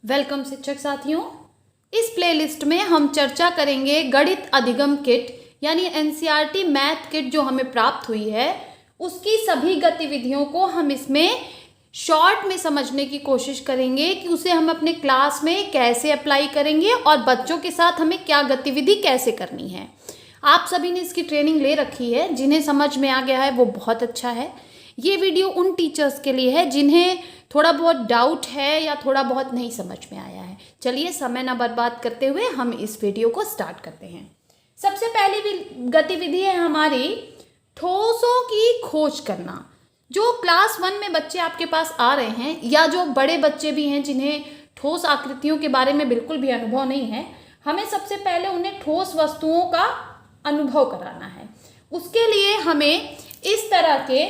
Welcome शिक्षक साथियों। इस प्लेलिस्ट में हम चर्चा करेंगे गणित अधिगम किट यानी एनसीईआरटी मैथ किट जो हमें प्राप्त हुई है, उसकी सभी गतिविधियों को हम इसमें शॉर्ट में समझने की कोशिश करेंगे कि उसे हम अपने क्लास में कैसे अप्लाई करेंगे और बच्चों के साथ हमें क्या गतिविधि कैसे करनी है। आप सभी ने इसकी ट्रेनिंग ले रखी है, जिन्हें समझ में आ गया है वो बहुत अच्छा है। ये वीडियो उन टीचर्स के लिए है जिन्हें थोड़ा बहुत डाउट है या थोड़ा बहुत नहीं समझ में आया है। चलिए समय ना बर्बाद करते हुए हम इस वीडियो को स्टार्ट करते हैं। सबसे पहली गतिविधि है हमारी ठोसों की खोज करना। जो क्लास 1 में बच्चे आपके पास आ रहे हैं या जो बड़े बच्चे भी हैं जिन्हें ठोस आकृतियों के बारे में बिल्कुल भी अनुभव नहीं है, हमें सबसे पहले उन्हें ठोस वस्तुओं का अनुभव कराना है। उसके लिए हमें इस तरह के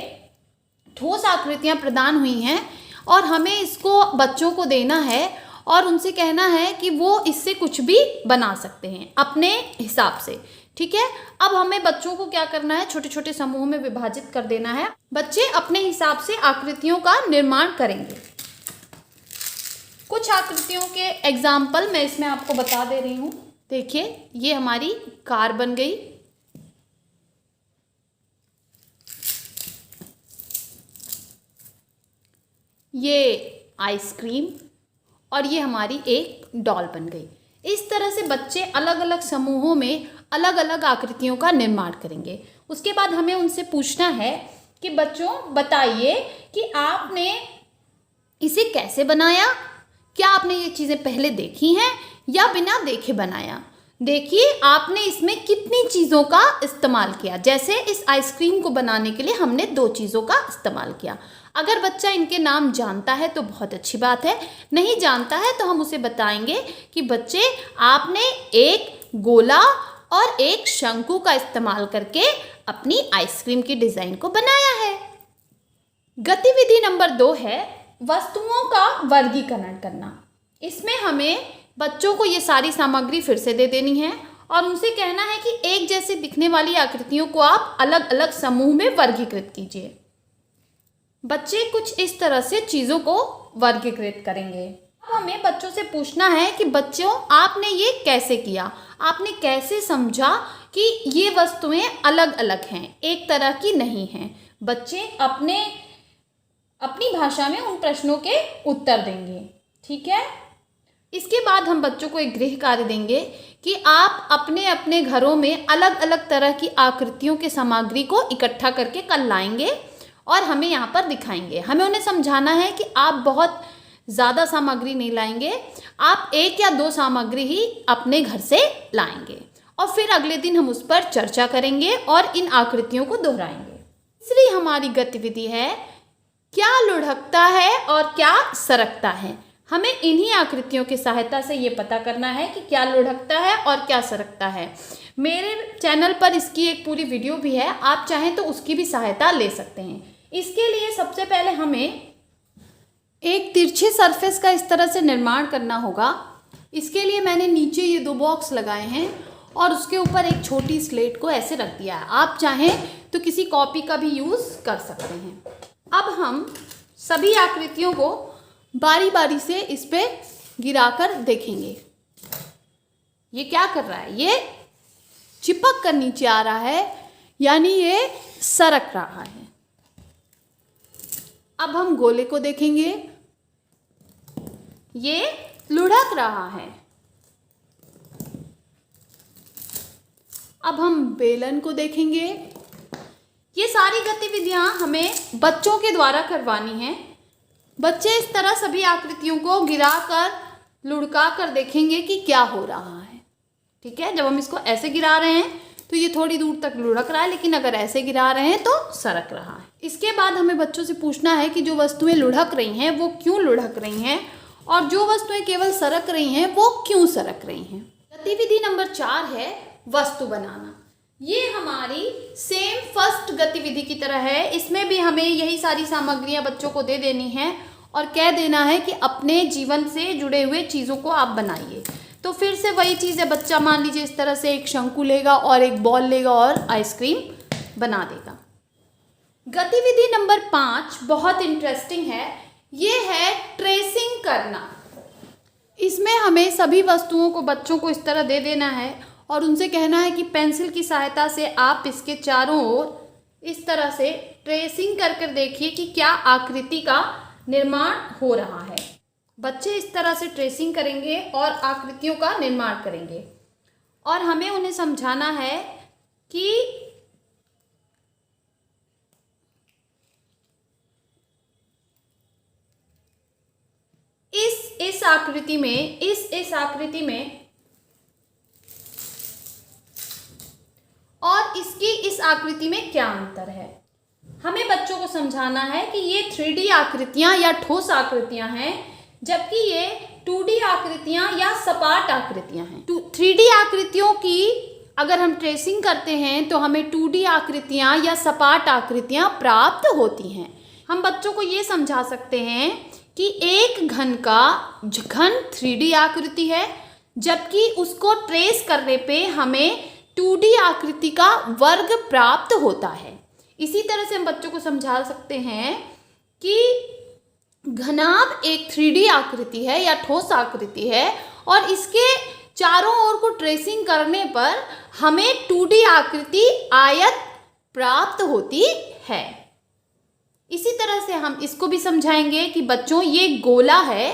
ठोस आकृतियाँ प्रदान हुई हैं और हमें इसको बच्चों को देना है और उनसे कहना है कि वो इससे कुछ भी बना सकते हैं अपने हिसाब से। ठीक है, अब हमें बच्चों को क्या करना है, छोटे छोटे समूहों में विभाजित कर देना है। बच्चे अपने हिसाब से आकृतियों का निर्माण करेंगे। कुछ आकृतियों के एग्जाम्पल मैं इसमें आपको बता दे रही हूँ। देखिए, ये हमारी कार बन गई, ये आइसक्रीम और ये हमारी एक डॉल बन गई। इस तरह से बच्चे अलग अलग समूहों में अलग अलग आकृतियों का निर्माण करेंगे। उसके बाद हमें उनसे पूछना है कि बच्चों बताइए कि आपने इसे कैसे बनाया, क्या आपने ये चीज़ें पहले देखी हैं या बिना देखे बनाया। देखिए, आपने इसमें कितनी चीज़ों का इस्तेमाल किया। जैसे इस आइसक्रीम को बनाने के लिए हमने 2 चीज़ों का इस्तेमाल किया। अगर बच्चा इनके नाम जानता है तो बहुत अच्छी बात है, नहीं जानता है तो हम उसे बताएंगे कि बच्चे आपने एक गोला और एक शंकु का इस्तेमाल करके अपनी आइसक्रीम की डिज़ाइन को बनाया है। गतिविधि नंबर 2 है वस्तुओं का वर्गीकरण करना। इसमें हमें बच्चों को ये सारी सामग्री फिर से दे देनी है और उनसे कहना है कि एक जैसे दिखने वाली आकृतियों को आप अलग अलग समूह में वर्गीकृत कीजिए। बच्चे कुछ इस तरह से चीज़ों को वर्गीकृत करेंगे। अब हमें बच्चों से पूछना है कि बच्चों आपने ये कैसे किया, आपने कैसे समझा कि ये वस्तुएं अलग अलग हैं, एक तरह की नहीं हैं। बच्चे अपनी भाषा में उन प्रश्नों के उत्तर देंगे। ठीक है, इसके बाद हम बच्चों को एक गृह कार्य देंगे कि आप अपने अपने घरों में अलग अलग तरह की आकृतियों के सामग्री को इकट्ठा करके कल लाएंगे और हमें यहाँ पर दिखाएंगे। हमें उन्हें समझाना है कि आप बहुत ज़्यादा सामग्री नहीं लाएंगे, आप 1 या 2 सामग्री ही अपने घर से लाएंगे और फिर अगले दिन हम उस पर चर्चा करेंगे और इन आकृतियों को दोहराएंगे। तीसरी हमारी गतिविधि है क्या लुढ़कता है और क्या सरकता है। हमें इन्हीं आकृतियों की सहायता से ये पता करना है कि क्या लुढ़कता है और क्या सरकता है। मेरे चैनल पर इसकी एक पूरी वीडियो भी है, आप चाहें तो उसकी भी सहायता ले सकते हैं। इसके लिए सबसे पहले हमें एक तिरछे सरफेस का इस तरह से निर्माण करना होगा। इसके लिए मैंने नीचे ये 2 बॉक्स लगाए हैं और उसके ऊपर एक छोटी स्लेट को ऐसे रख दिया है। आप चाहें तो किसी कॉपी का भी यूज़ कर सकते हैं। अब हम सभी आकृतियों को बारी बारी से इस पे गिराकर देखेंगे। ये क्या कर रहा है, ये चिपक कर नीचे आ रहा है, यानी ये सरक रहा है। अब हम गोले को देखेंगे, ये लुढ़क रहा है। अब हम बेलन को देखेंगे। ये सारी गतिविधियां हमें बच्चों के द्वारा करवानी है। बच्चे इस तरह सभी आकृतियों को गिराकर लुढ़का कर देखेंगे कि क्या हो रहा है। ठीक है, जब हम इसको ऐसे गिरा रहे हैं तो ये थोड़ी दूर तक लुढ़क रहा है, लेकिन अगर ऐसे गिरा रहे हैं तो सरक रहा है। इसके बाद हमें बच्चों से पूछना है कि जो वस्तुएं लुढ़क रही हैं वो क्यों लुढ़क रही हैं और जो वस्तुएं केवल सरक रही हैं वो क्यों सरक रही हैं। गतिविधि नंबर 4 है वस्तु बनाना। ये हमारी सेम फर्स्ट गतिविधि की तरह है। इसमें भी हमें यही सारी सामग्रियां बच्चों को दे देनी है और कह देना है कि अपने जीवन से जुड़े हुए चीज़ों को आप बनाइए। तो फिर से वही चीज़ है, बच्चा मान लीजिए इस तरह से एक शंकु लेगा और एक बॉल लेगा और आइसक्रीम बना देगा। गतिविधि नंबर 5 बहुत इंटरेस्टिंग है। ये है ट्रेसिंग करना। इसमें हमें सभी वस्तुओं को बच्चों को इस तरह दे देना है और उनसे कहना है कि पेंसिल की सहायता से आप इसके चारों ओर इस तरह से ट्रेसिंग कर कर देखिए कि क्या आकृति का निर्माण हो रहा है। बच्चे इस तरह से ट्रेसिंग करेंगे और आकृतियों का निर्माण करेंगे और हमें उन्हें समझाना है कि इस आकृति में इस आकृति में और इसकी इस आकृति में क्या अंतर है। हमें बच्चों को समझाना है कि ये 3D आकृतियां या ठोस आकृतियां हैं, जबकि ये 2D आकृतियां या सपाट आकृतियां हैं। 3D आकृतियों की अगर हम ट्रेसिंग करते हैं तो हमें 2D आकृतियां या सपाट आकृतियां प्राप्त होती हैं। हम बच्चों को ये समझा सकते हैं कि एक घन का घन 3D आकृति है, जबकि उसको ट्रेस करने पे हमें 2D आकृति का वर्ग प्राप्त होता है। इसी तरह से हम बच्चों को समझा सकते हैं कि घनाभ एक 3D आकृति है या ठोस आकृति है और इसके चारों ओर को ट्रेसिंग करने पर हमें 2D आकृति आयत प्राप्त होती है। इसी तरह से हम इसको भी समझाएंगे कि बच्चों ये गोला है,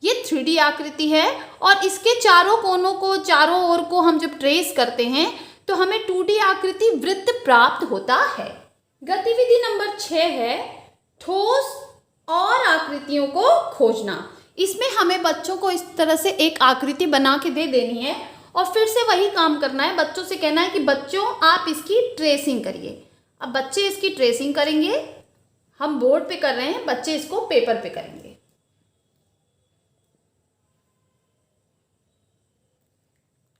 ये 3D आकृति है और इसके चारों कोनों को चारों ओर को हम जब ट्रेस करते हैं तो हमें 2D आकृति वृत्त प्राप्त होता है। गतिविधि नंबर 6 है ठोस और आकृतियों को खोजना। इसमें हमें बच्चों को इस तरह से एक आकृति बना के दे देनी है और फिर से वही काम करना है। बच्चों से कहना है कि बच्चों आप इसकी ट्रेसिंग करिए। अब बच्चे इसकी ट्रेसिंग करेंगे, हम बोर्ड पे कर रहे हैं, बच्चे इसको पेपर पे करेंगे।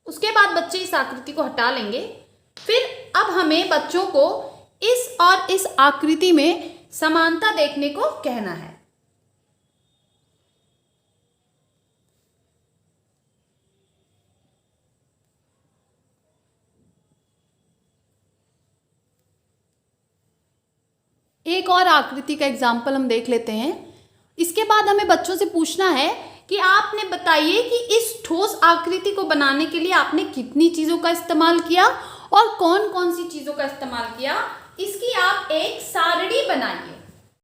उसके बाद बच्चे इस आकृति को हटा लेंगे। फिर अब हमें बच्चों को इस और इस आकृति में समानता देखने को कहना है। एक और आकृति का एग्जाम्पल हम देख लेते हैं। इसके बाद हमें बच्चों से पूछना है कि आपने बताइए कि इस ठोस आकृति को बनाने के लिए आपने कितनी चीज़ों का इस्तेमाल किया और कौन कौन सी चीज़ों का इस्तेमाल किया। इसकी आप एक सारणी बनाइए।